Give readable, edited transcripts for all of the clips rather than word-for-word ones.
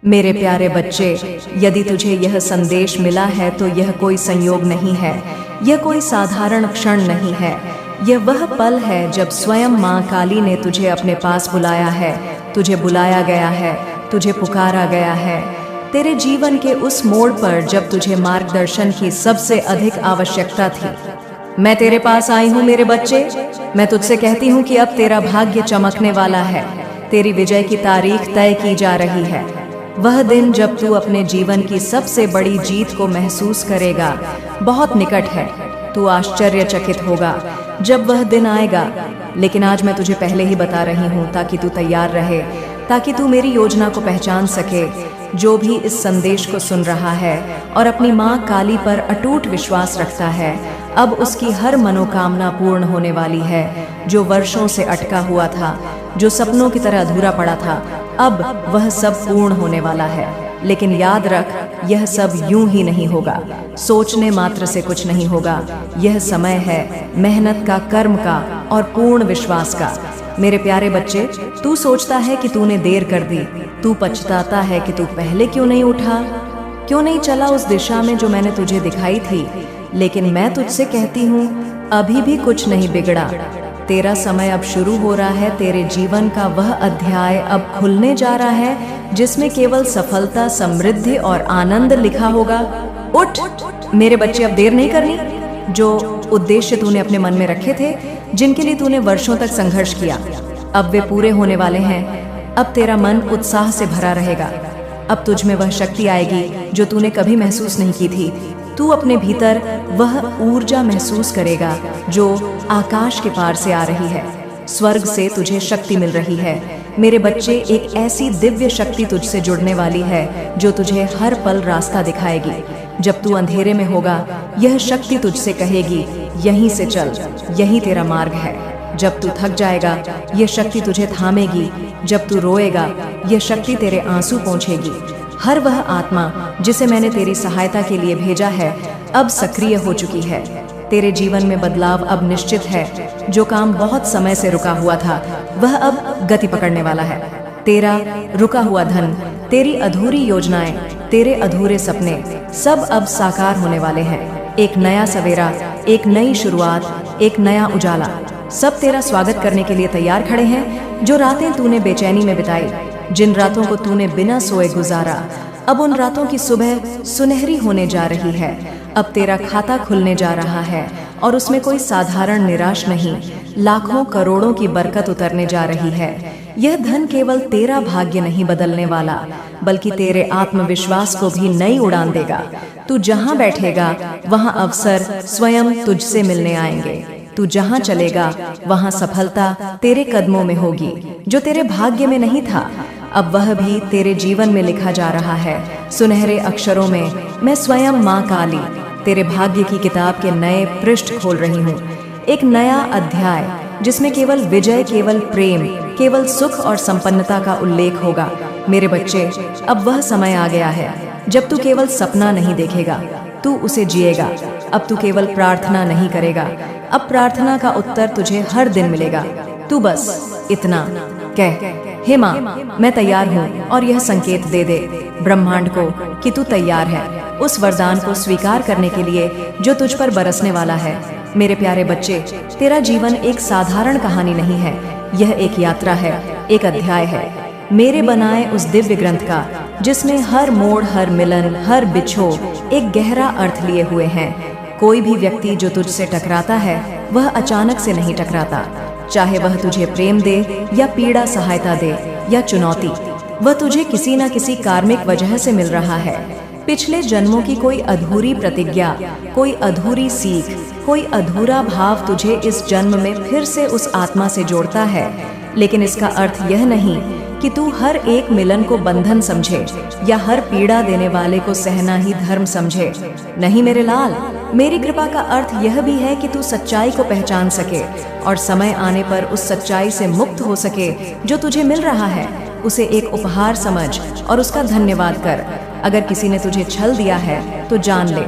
मेरे प्यारे बच्चे, यदि तुझे यह संदेश मिला है तो यह कोई संयोग नहीं है, यह कोई साधारण क्षण नहीं है। यह वह पल है जब स्वयं माँ काली ने तुझे अपने पास बुलाया है, तुझे बुलाया गया है, तुझे पुकारा गया है। तेरे जीवन के उस मोड़ पर जब तुझे मार्गदर्शन की सबसे अधिक आवश्यकता थी। मैं तेरे पास आई हूँ मेरे बच्चे। मैं तुझसे कहती हूँ कि अब तेरा भाग्य चमकने वाला है, तेरी विजय की तारीख तय की जा रही है। वह दिन जब तू अपने जीवन की सबसे बड़ी जीत को महसूस करेगा बहुत निकट है। तू आश्चर्यचकित होगा जब वह दिन आएगा, लेकिन आज मैं तुझे पहले ही बता रही हूँ ताकि तू तैयार रहे, ताकि तू मेरी योजना को पहचान सके। जो भी इस संदेश को सुन रहा है और अपनी माँ काली पर अटूट विश्वास रखता है, अब उसकी हर मनोकामना पूर्ण होने वाली है। जो वर्षों से अटका हुआ था, जो सपनों की तरह अधूरा पड़ा था, अब वह सब पूर्ण होने वाला है। लेकिन याद रख, यह सब यूं ही नहीं होगा, सोचने मात्र से कुछ नहीं होगा। यह समय है मेहनत का, कर्म का और पूर्ण विश्वास का। मेरे प्यारे बच्चे, तू सोचता है कि तूने देर कर दी, तू पछताता है कि तू पहले क्यों नहीं उठा, क्यों नहीं चला उस दिशा में जो मैंने तुझे दिखाई थी। लेकिन मैं तुझसे कहती हूँ, अभी भी कुछ नहीं बिगड़ा। तेरा समय अब शुरू हो रहा है। तेरे जीवन का वह अध्याय अब खुलने जा रहा है जिसमें केवल सफलता, समृद्धि और आनंद लिखा होगा। उठ मेरे बच्चे, अब देर नहीं करनी। जो उद्देश्य तूने अपने मन में रखे थे, जिनके लिए तूने वर्षों तक संघर्ष किया, अब वे पूरे होने वाले हैं। अब तेरा मन उत्साह से भरा रहेगा। अब तुझ में वह शक्ति आएगी जो तूने कभी महसूस नहीं की थी। तू अपने भीतर वह ऊर्जा महसूस करेगा जो आकाश के पार से आ रही है। स्वर्ग से तुझे शक्ति मिल रही है। मेरे बच्चे, एक ऐसी दिव्य शक्ति तुझसे जुड़ने वाली है जो तुझे हर पल रास्ता दिखाएगी। जब तू अंधेरे में होगा, यह शक्ति तुझसे कहेगी, यहीं से चल, यही तेरा मार्ग है। जब तू थक जाएगा, यह शक्ति तुझे थामेगी। जब तू रोएगा, यह शक्ति तेरे आंसू पोंछेगी। हर वह आत्मा जिसे मैंने तेरी सहायता के लिए भेजा है, अब सक्रिय हो चुकी है। तेरे जीवन में बदलाव अब निश्चित है। जो काम बहुत समय से रुका हुआ था, वह अब गति पकड़ने वाला है। तेरा रुका हुआ धन, तेरी अधूरी योजनाएं, तेरे अधूरे सपने सब अब साकार होने वाले हैं। एक नया सवेरा, एक नई शुरुआत, एक नया उजाला, सब तेरा स्वागत करने के लिए तैयार खड़े हैं। जो रातें तूने बेचैनी में बिताई, जिन रातों को तूने बिना सोए गुजारा, अब उन रातों की सुबह सुनहरी होने जा रही है। अब तेरा खाता खुलने जा रहा है और उसमें कोई साधारण निराश नहीं, लाखों करोड़ों की बरकत उतरने जा रही है। यह धन केवल तेरा भाग्य नहीं बदलने वाला, बल्कि तेरे आत्मविश्वास को भी नई उड़ान देगा। तू जहाँ बैठेगा, वहाँ अवसर स्वयं तुझसे मिलने आएंगे। तू जहाँ चलेगा, वहाँ सफलता तेरे कदमों में होगी। जो तेरे भाग्य में नहीं था, अब वह भी तेरे जीवन में लिखा जा रहा है सुनहरे अक्षरों में। मैं स्वयं माँ काली तेरे भाग्य की किताब के नए पृष्ठ खोल रही हूँ। एक नया अध्याय जिसमें केवल विजय, केवल प्रेम, केवल सुख और संपन्नता का उल्लेख होगा। मेरे बच्चे, अब वह समय आ गया है जब तू केवल सपना नहीं देखेगा, तू उसे जिएगा। अब तू केवल प्रार्थना नहीं करेगा, अब प्रार्थना का उत्तर तुझे हर दिन मिलेगा। तू बस इतना कह, हे माँ, मैं तैयार हूँ, और यह संकेत दे दे ब्रह्मांड को कि तू तैयार है उस वरदान को स्वीकार करने के लिए जो तुझ पर बरसने वाला है। मेरे प्यारे बच्चे, तेरा जीवन एक साधारण कहानी नहीं है, यह एक यात्रा है, एक अध्याय है मेरे बनाए उस दिव्य ग्रंथ का, जिसमें हर मोड़, हर मिलन, हर बिछोह एक गहरा अर्थ लिए हुए हैं। कोई भी व्यक्ति जो तुझसे टकराता है, वह अचानक से नहीं टकराता। चाहे वह तुझे प्रेम दे या पीड़ा, सहायता दे या चुनौती, वह तुझे किसी न किसी कार्मिक वजह से मिल रहा है। पिछले जन्मों की कोई अधूरी प्रतिज्ञा, कोई अधूरी सीख, कोई अधूरा भाव तुझे इस जन्म में फिर से उस आत्मा से जोड़ता है। लेकिन इसका अर्थ यह नहीं कि तू हर एक मिलन को बंधन समझे या हर पीड़ा देने वाले को सहना ही धर्म समझे। नहीं मेरे लाल, मेरी कृपा का अर्थ यह भी है कि तू सच्चाई को पहचान सके और समय आने पर उस सच्चाई से मुक्त हो सके। जो तुझे मिल रहा है, उसे एक उपहार समझ और उसका धन्यवाद कर। अगर किसी ने तुझे छल दिया है तो जान ले,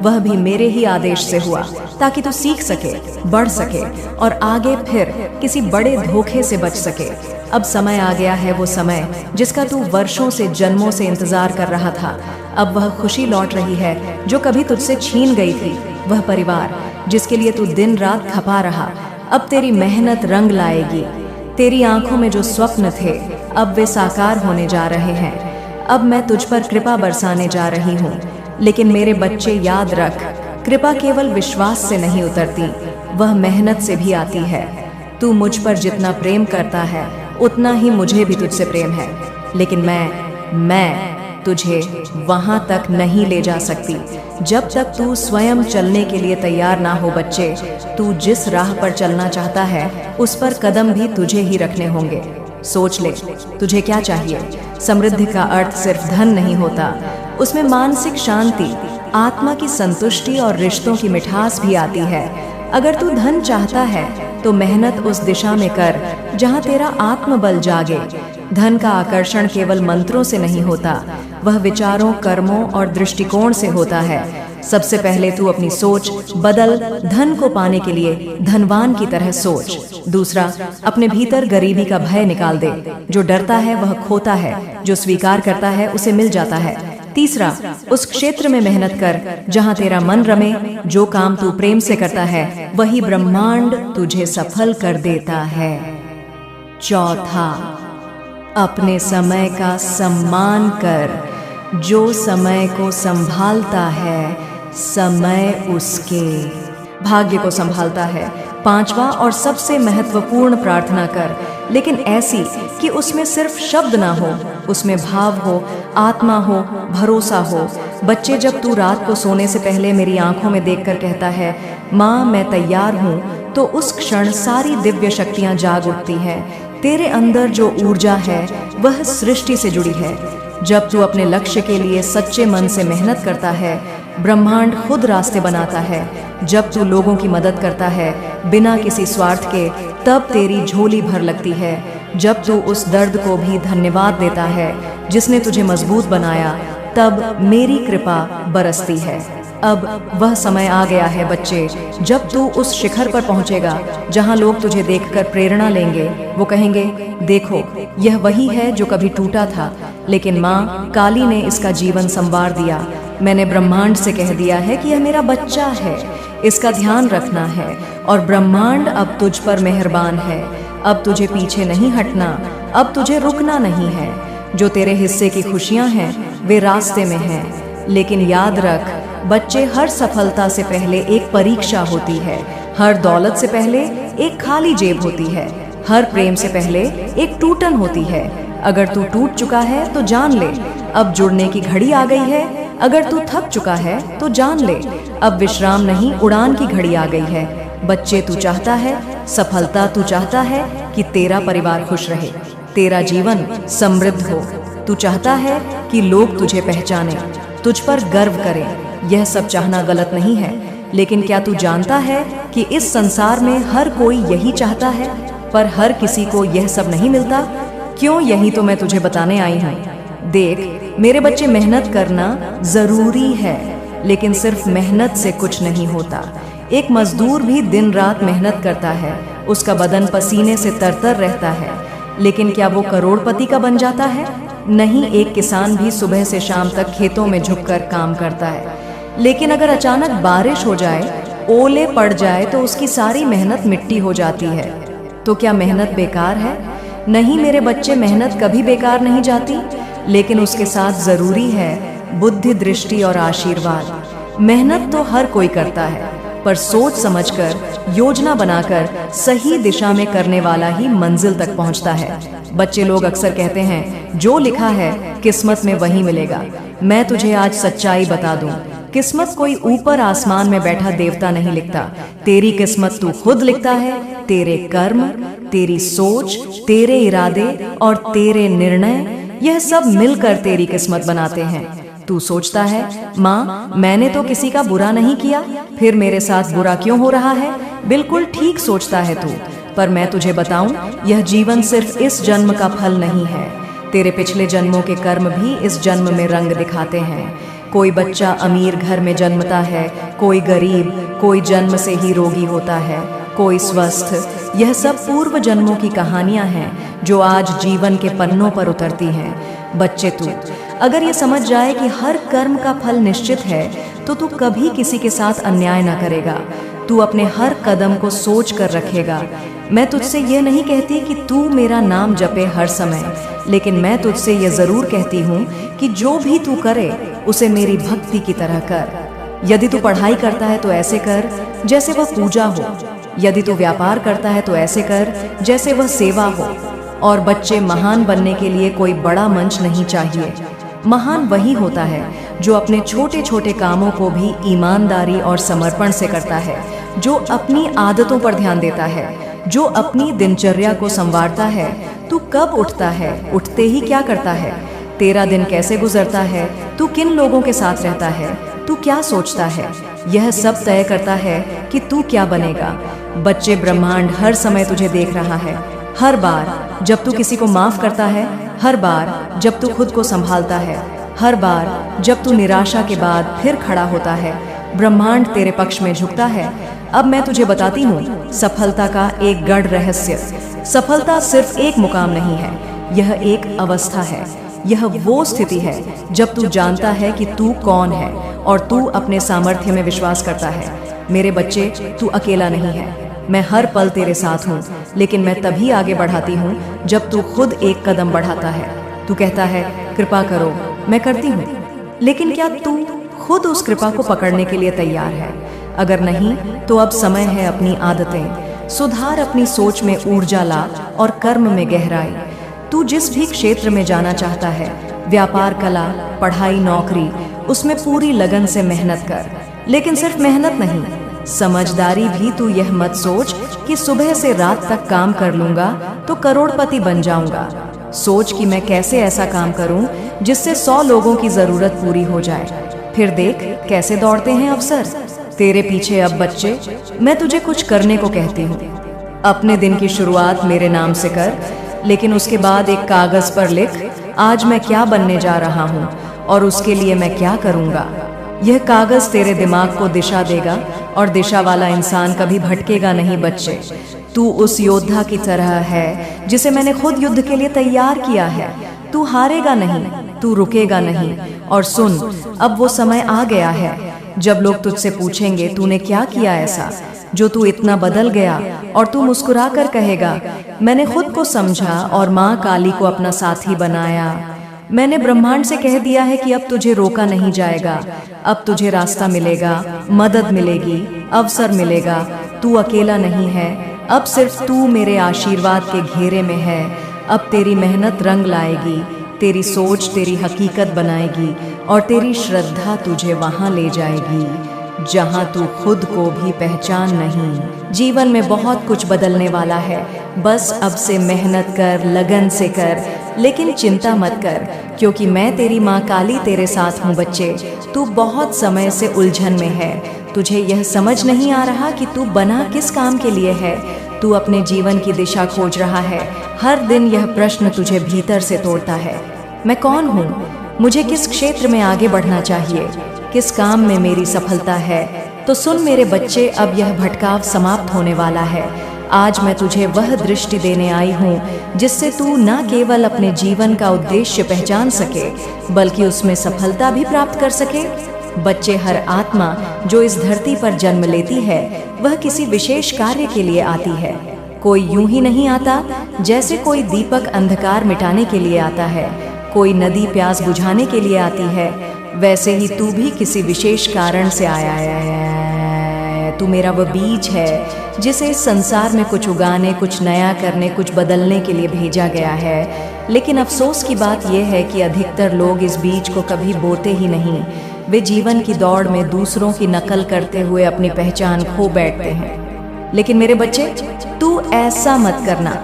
वह भी मेरे ही आदेश से हुआ, ताकि तू सीख सके, बढ़ सके और आगे फिर किसी बड़े धोखे से बच सके। अब समय आ गया है, वो समय जिसका तू वर्षों से, जन्मों से इंतजार कर रहा था। अब वह खुशी लौट रही है जो कभी तुझसे छीन गई थी। वह परिवार जिसके लिए तू दिन रात खपा रहा, अब तेरी मेहनत रंग लाएगी। तेरी आंखों में जो स्वप्न थे अब वे साकार होने जा रहे हैं। अब मैं तुझ पर कृपा बरसाने जा रही हूँ। लेकिन मेरे बच्चे याद रख, कृपा केवल विश्वास से नहीं उतरती, वह मेहनत से भी आती है। तू मुझ पर जितना प्रेम करता है उतना ही मुझे भी तुझसे प्रेम है। लेकिन मैं तुझे वहां तक नहीं ले जा सकती जब तक तू स्वयं चलने के लिए तैयार ना हो। बच्चे, तू जिस राह पर चलना चाहता है उस पर कदम भी तुझे ही रखने होंगे। सोच ले, तुझे क्या चाहिए? समृद्धि का अर्थ सिर्फ धन नहीं होता, उसमें मानसिक शांति, आत्मा की संतुष्टि और रिश्तों की मिठास भी आती है। अगर तू धन चाहता है तो मेहनत उस दिशा में कर जहां तेरा आत्मबल जागे। धन का आकर्षण केवल मंत्रों से नहीं होता, वह विचारों, कर्मों और दृष्टिकोण से होता है। सबसे पहले तू अपनी सोच बदल। धन को पाने के लिए धनवान की तरह सोच। दूसरा, अपने भीतर गरीबी का भय निकाल दे। जो डरता है वह खोता है, जो स्वीकार करता है उसे मिल जाता है। तीसरा, उस क्षेत्र में मेहनत कर जहां तेरा मन रमे। जो काम तू प्रेम से करता है वही ब्रह्मांड तुझे सफल कर देता है। चौथा, अपने समय का सम्मान कर। जो समय को संभालता है, समय उसके भाग्य को संभालता है। पांचवा और सबसे महत्वपूर्ण प्रार्थना कर, लेकिन ऐसी कि उसमें सिर्फ शब्द ना हो, उसमें भाव हो, आत्मा हो, भरोसा हो। बच्चे, जब तू रात को सोने से पहले मेरी आंखों में देखकर कहता है, माँ मैं तैयार हूँ, तो उस क्षण सारी दिव्य शक्तियाँ जाग उठती है। तेरे अंदर जो ऊर्जा है वह सृष्टि से जुड़ी है। जब तू अपने लक्ष्य के लिए सच्चे मन से मेहनत करता है, ब्रह्मांड खुद रास्ते बनाता है। जब तू लोगों की मदद करता है बिना किसी स्वार्थ के, तब तेरी झोली भर लगती है। जब तू उस दर्द को भी धन्यवाद देता है जिसने तुझे मजबूत बनाया, तब मेरी कृपा बरसती है। अब वह समय आ गया है बच्चे, जब तू उस शिखर पर पहुंचेगा जहां लोग तुझे देखकर प्रेरणा लेंगे। वो कहेंगे, देखो यह वही है जो कभी टूटा था, लेकिन माँ काली ने इसका जीवन संवार दिया। मैंने ब्रह्मांड से कह दिया है कि यह मेरा बच्चा है, इसका ध्यान रखना है। और ब्रह्मांड अब तुझ पर मेहरबान है। अब तुझे पीछे नहीं हटना, अब तुझे रुकना नहीं है। जो तेरे हिस्से की खुशियां हैं वे रास्ते में हैं। लेकिन याद रख बच्चे, हर सफलता से पहले एक परीक्षा होती है, हर दौलत से पहले एक खाली जेब होती है, हर प्रेम से पहले एक टूटन होती है। अगर तू टूट चुका है तो जान ले, अब जुड़ने की घड़ी आ गई है। अगर तू थक चुका है तो जान ले, अब विश्राम नहीं उड़ान की घड़ी आ गई है। बच्चे, तू चाहता है सफलता, तू चाहता है कि तेरा परिवार खुश रहे, तेरा जीवन समृद्ध हो। तू चाहता है कि लोग तुझे पहचाने, तुझ पर गर्व करें। यह सब चाहना गलत नहीं है, लेकिन क्या तू जानता है कि इस संसार में हर कोई यही चाहता है, पर हर किसी को यह सब नहीं मिलता? क्यों, यही तो मैं तुझे बताने आई हूँ। देख मेरे बच्चे, मेहनत करना जरूरी है, लेकिन सिर्फ मेहनत से कुछ नहीं होता। एक मजदूर भी दिन रात मेहनत करता है, उसका बदन पसीने से तरतर रहता है, लेकिन क्या वो करोड़पति का बन जाता है? नहीं। एक किसान भी सुबह से शाम तक खेतों में झुककर काम करता है, लेकिन अगर अचानक बारिश हो जाए, ओले पड़ जाए तो उसकी सारी मेहनत मिट्टी हो जाती है। तो क्या मेहनत बेकार है? नहीं मेरे बच्चे, मेहनत कभी बेकार नहीं जाती, लेकिन उसके साथ जरूरी है बुद्धि, दृष्टि और आशीर्वाद। मेहनत तो हर कोई करता है, पर सोच समझकर, योजना बनाकर सही दिशा में करने वाला ही मंजिल तक पहुंचता है। बच्चे, लोग अक्सर कहते हैं जो लिखा है किस्मत में वही मिलेगा। मैं तुझे आज सच्चाई बता दूं, किस्मत कोई ऊपर आसमान में बैठा देवता नहीं लिखता। तेरी किस्मत तू खुद लिखता है। तेरे कर्म, तेरी सोच, तेरे इरादे और तेरे निर्णय, यह सब मिलकर तेरी किस्मत बनाते हैं। तू सोचता है, माँ मैंने तो किसी का बुरा नहीं किया, फिर मेरे साथ बुरा क्यों हो रहा है? बिल्कुल ठीक सोचता है तू, पर मैं तुझे बताऊं, यह जीवन सिर्फ इस जन्म का फल नहीं है। तेरे पिछले जन्मों के कर्म भी इस जन्म में रंग दिखाते हैं। कोई बच्चा अमीर घर में जन्मता है, कोई गरीब, कोई जन्म से ही रोगी होता है, कोई स्वस्थ। यह सब पूर्व जन्मों की कहानियां हैं जो आज जीवन के पन्नों पर उतरती हैं। बच्चे, तू अगर ये समझ जाए कि हर कर्म का फल निश्चित है तो तू कभी किसी के साथ अन्याय ना करेगा। तू अपने हर कदम को सोच कर रखेगा। मैं तुझसे यह नहीं कहती कि तू मेरा नाम जपे हर समय, लेकिन मैं तुझसे यह जरूर कहती हूँ कि जो भी तू करे उसे मेरी भक्ति की तरह कर। यदि तू पढ़ाई करता है तो ऐसे कर जैसे वह पूजा हो। यदि तू व्यापार करता है तो ऐसे कर जैसे वह सेवा हो। और बच्चे, महान बनने के लिए कोई बड़ा मंच नहीं चाहिए। महान वही होता है जो अपने छोटे छोटे कामों को भी ईमानदारी और समर्पण से करता है, जो अपनी आदतों पर ध्यान देता है, जो अपनी दिनचर्या को संवारता है। तू कब उठता है, उठते ही क्या करता है, तेरा दिन कैसे गुजरता है, तू किन लोगों के साथ रहता है, तू क्या सोचता है, यह सब तय करता है कि तू क्या बनेगा। बच्चे, ब्रह्मांड हर समय तुझे देख रहा है। हर बार जब तू किसी को माफ करता है, हर बार जब तू खुद को संभालता है, हर बार जब तू निराशा के बाद फिर खड़ा होता है, ब्रह्मांड तेरे पक्ष में झुकता है। अब मैं तुझे बताती हूँ सफलता का एक गढ़ रहस्य। सफलता सिर्फ एक मुकाम नहीं है, यह एक अवस्था है। यह वो स्थिति है जब तू जानता है कि तू कौन है और तू अपने सामर्थ्य में विश्वास करता है। मेरे बच्चे, तू अकेला नहीं है। मैं हर पल तेरे साथ हूँ, लेकिन मैं तभी आगे बढ़ाती हूँ जब तू खुद एक कदम बढ़ाता है। तू कहता है कृपा करो, मैं करती हूँ, लेकिन क्या तू खुद उस कृपा को पकड़ने के लिए तैयार है? अगर नहीं तो अब समय है अपनी आदतें सुधार, अपनी सोच में ऊर्जा ला और कर्म में गहराई। तू जिस भी क्षेत्र में जाना चाहता है, व्यापार, कला, पढ़ाई, नौकरी, उसमें पूरी लगन से मेहनत कर। लेकिन सिर्फ मेहनत नहीं, समझदारी भी। तू यह मत सोच कि सुबह से रात तक काम कर लूंगा तो करोड़पति बन जाऊंगा। सोच कि मैं कैसे ऐसा काम करूं जिससे 100 लोगों की जरूरत पूरी हो जाए। फिर देख कैसे दौड़ते हैं अवसर तेरे पीछे। अब बच्चे, मैं तुझे कुछ करने को कहती हूँ। अपने दिन की शुरुआत मेरे नाम से कर, लेकिन उसके बाद एक कागज पर लिख आज मैं क्या बनने जा रहा हूँ और उसके लिए मैं क्या करूँगा। यह कागज तेरे दिमाग को दिशा देगा और दिशा वाला इंसान कभी भटकेगा नहीं। बच्चे, तू उस योद्धा की तरह है जिसे मैंने खुद युद्ध के लिए तैयार किया है। तू हारेगा नहीं, तू रुकेगा नहीं। और सुन, अब वो समय आ गया है जब लोग तुझसे पूछेंगे तूने क्या किया ऐसा जो तू इतना बदल गया, और तू मुस्कुरा कर कहेगा मैंने खुद को समझा और माँ काली को अपना साथी बनाया। मैंने ब्रह्मांड से कह दिया है कि अब तुझे रोका नहीं जाएगा। अब तुझे रास्ता मिलेगा, मदद मिलेगी, अवसर मिलेगा। तू अकेला नहीं है, अब सिर्फ तू मेरे आशीर्वाद के घेरे में है। अब तेरी मेहनत रंग लाएगी, तेरी सोच तेरी हकीकत बनाएगी और तेरी श्रद्धा तुझे वहां ले जाएगी जहां तू खुद को भी पहचान नहीं। जीवन में बहुत कुछ बदलने वाला है, बस अब से मेहनत कर, लगन से कर, लेकिन चिंता मत कर, क्योंकि मैं तेरी माँ काली तेरे साथ हूँ। बच्चे, तू बहुत समय से उलझन में है। तुझे यह समझ नहीं आ रहा कि तू बना किस काम के लिए है। तू अपने जीवन की दिशा खोज रहा है। हर दिन यह प्रश्न तुझे भीतर से तोड़ता है, मैं कौन हूँ, मुझे किस क्षेत्र में आगे बढ़ना चाहिए, किस काम में मेरी सफलता है। तो सुन मेरे बच्चे, अब यह भटकाव समाप्त होने वाला है। आज मैं तुझे वह दृष्टि देने आई हूँ जिससे तू न केवल अपने जीवन का उद्देश्य पहचान सके, बल्कि उसमें सफलता भी प्राप्त कर सके। बच्चे, हर आत्मा जो इस धरती पर जन्म लेती है वह किसी विशेष कार्य के लिए आती है। कोई यूं ही नहीं आता, जैसे कोई दीपक अंधकार मिटाने के लिए आता है, कोई नदी प्यास बुझाने के लिए आती है, वैसे ही तू भी किसी विशेष कारण से आया है। तू मेरा वह बीज है जिसे इस संसार में कुछ उगाने, कुछ नया करने, कुछ बदलने के लिए भेजा गया है। लेकिन अफसोस की बात यह है कि अधिकतर लोग इस बीज को कभी बोते ही नहीं। वे जीवन की दौड़ में दूसरों की नकल करते हुए अपनी पहचान खो बैठते हैं। लेकिन मेरे बच्चे, तू ऐसा मत करना।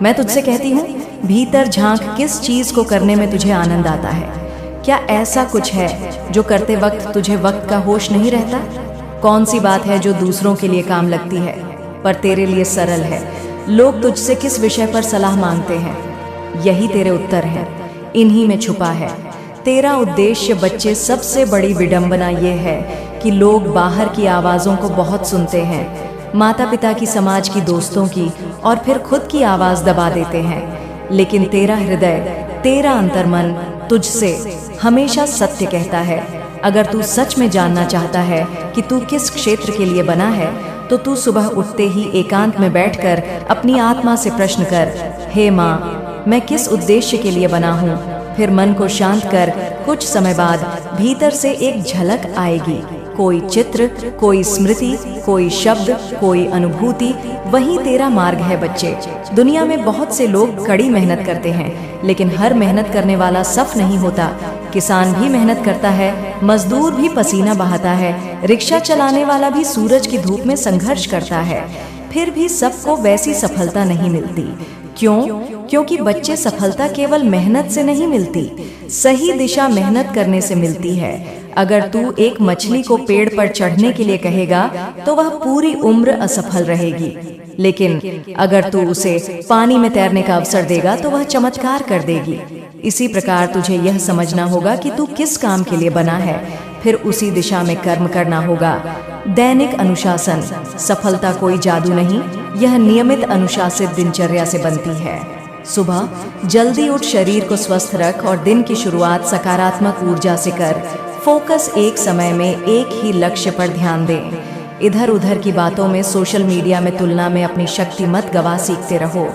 मैं तुझसे कहती हूँ, भीतर झांक, किस चीज को करने में तुझे आनंद आता है। क्या ऐसा कुछ है जो करते वक्त तुझे वक्त का होश नहीं रहता? कौन सी बात है जो दूसरों के लिए काम लगती है पर तेरे लिए सरल है? लोग तुझसे किस विषय पर सलाह मांगते हैं? यही तेरे उत्तर है, इन्हीं में छुपा है तेरा उद्देश्य। बच्चे, सबसे बड़ी विडंबना ये है कि लोग बाहर की आवाज़ों को बहुत सुनते हैं, माता पिता की, समाज की, दोस्तों की, और फिर खुद की आवाज़ दबा देते हैं। लेकिन तेरा हृदय, तेरा अंतर्मन तुझसे हमेशा सत्य कहता है। अगर तू सच में जानना चाहता है कि तू किस क्षेत्र के लिए बना है, तो तू सुबह उठते ही एकांत में बैठकर अपनी आत्मा से प्रश्न कर, हे माँ, मैं किस उद्देश्य के लिए बना हूँ। फिर मन को शांत कर कुछ समय बाद भीतर से एक झलक आएगी, कोई चित्र, कोई स्मृति, कोई शब्द, कोई अनुभूति। वही तेरा मार्ग है बच्चे। दुनिया में बहुत से लोग कड़ी मेहनत करते हैं, लेकिन हर मेहनत करने वाला सफ नहीं होता। किसान भी मेहनत करता है, मजदूर भी पसीना बहाता है, रिक्शा चलाने वाला भी सूरज की धूप में संघर्ष करता है। फिर भी सबको वैसी सफलता नहीं मिलती। क्यों? क्योंकि बच्चे, सफलता केवल मेहनत से नहीं मिलती, सही दिशा मेहनत करने से मिलती है। अगर तू एक मछली को पेड़ पर चढ़ने के लिए कहेगा तो वह पूरी उम्र असफल रहेगी, लेकिन अगर तू उसे पानी में तैरने का अवसर देगा तो वह चमत्कार कर देगी। इसी प्रकार तुझे यह समझना होगा कि तू किस काम के लिए बना है, फिर उसी दिशा में कर्म करना होगा। दैनिक अनुशासन। सफलता कोई जादू नहीं, यह नियमित अनुशासित दिनचर्या से बनती है। सुबह जल्दी उठ, शरीर को स्वस्थ रख और दिन की शुरुआत सकारात्मक ऊर्जा से कर। फोकस एक समय में एक ही लक्ष्य पर ध्यान दे। इधर उधर की बातों में, सोशल मीडिया में तुलना में अपनी शक्ति मत गवा। सीखते रहो।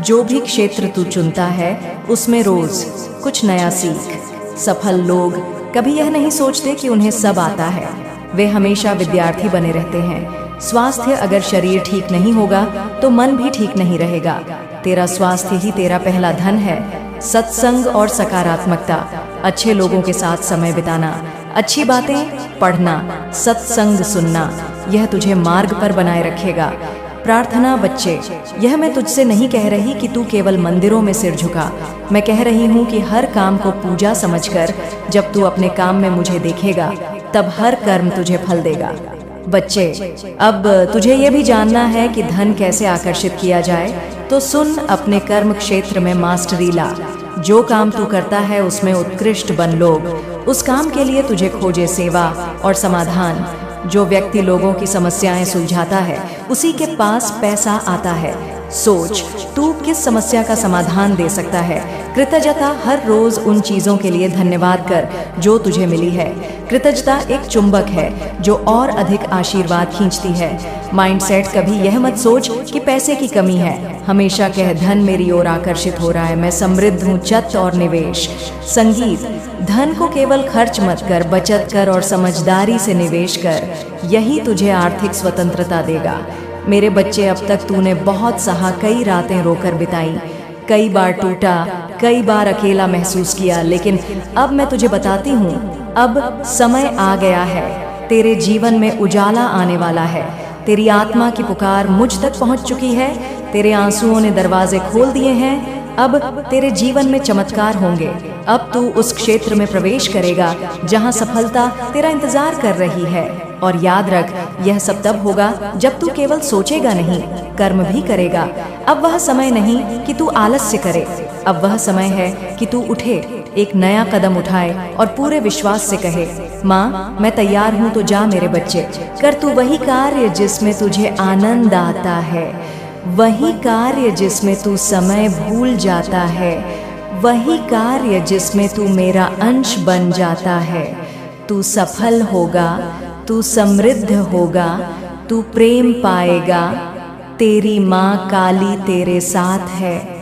जो भी क्षेत्र तू चुनता है उसमें रोज कुछ नया सीख। सफल लोग कभी यह नहीं सोचते कि उन्हें सब आता है, वे हमेशा विद्यार्थी बने रहते हैं। स्वास्थ्य, अगर शरीर ठीक नहीं होगा तो मन भी ठीक नहीं रहेगा। तेरा स्वास्थ्य ही तेरा पहला धन है। सत्संग और सकारात्मकता, अच्छे लोगों के साथ समय बिताना, अच्छी बातें पढ़ना, सत्संग सुनना, यह तुझे मार्ग पर बनाए रखेगा। प्रार्थना। बच्चे, यह मैं तुझसे नहीं कह रही कि तू केवल मंदिरों में सिर झुका। मैं कह रही हूँ कि हर काम को पूजा समझकर जब तू अपने काम में मुझे देखेगा, तब हर कर्म तुझे फल देगा। बच्चे, अब तुझे ये भी जानना है कि धन कैसे आकर्षित किया जाए, तो सुन, अपने कर्म क्षेत्र में मास्टरी ला। जो काम तू करता है उसमें उत्कृष्ट बन। लोग उस काम के लिए तुझे खोजे सेवा और समाधान। जो व्यक्ति लोगों की समस्याएं सुलझाता है उसी के पास पैसा आता है। सोच, तू किस समस्या का समाधान दे सकता है। कृतज्ञता। हर रोज उन चीजों के लिए धन्यवाद कर जो तुझे मिली है। कृतज्ञता एक चुंबक है जो और अधिक आशीर्वाद खींचती है। माइंडसेट। कभी यह मत सोच कि पैसे की कमी है, हमेशा कह, धन मेरी ओर आकर्षित हो रहा है, मैं समृद्ध हूँ। चत और निवेश। संगीत। धन को केवल खर्च मत कर, बचत कर और समझदारी से निवेश कर, यही तुझे आर्थिक स्वतंत्रता देगा। मेरे बच्चे, अब तक तूने बहुत सहा, कई रातें रोकर बिताई, कई बार टूटा, कई बार अकेला महसूस किया, लेकिन अब मैं तुझे बताती हूँ, अब समय आ गया है। तेरे जीवन में उजाला आने वाला है। तेरी आत्मा की पुकार मुझ तक पहुँच चुकी है। तेरे आंसुओं ने दरवाजे खोल दिए हैं। अब तेरे जीवन में चमत्कार होंगे। अब तू उस क्षेत्र में प्रवेश करेगा जहां सफलता तेरा इंतजार कर रही है। और याद रख, यह सब तब होगा जब तू केवल सोचेगा नहीं, कर्म भी करेगा। अब वह समय नहीं कि तू आलस्य करे, अब वह समय है कि तू उठे, एक नया कदम उठाए और पूरे विश्वास से कहे, माँ, मैं तैयार हूँ, तो जा मेरे बच्चे, कर तू वही कार्य जिसमें तुझे आनंद आता है, वही कार्य जिसमें तू समय भूल जाता है, वही कार्य जिसमें तू मेरा अंश बन जाता है। तू सफल होगा, तू समृद्ध होगा, तू प्रेम पाएगा। तेरी माँ काली तेरे साथ है।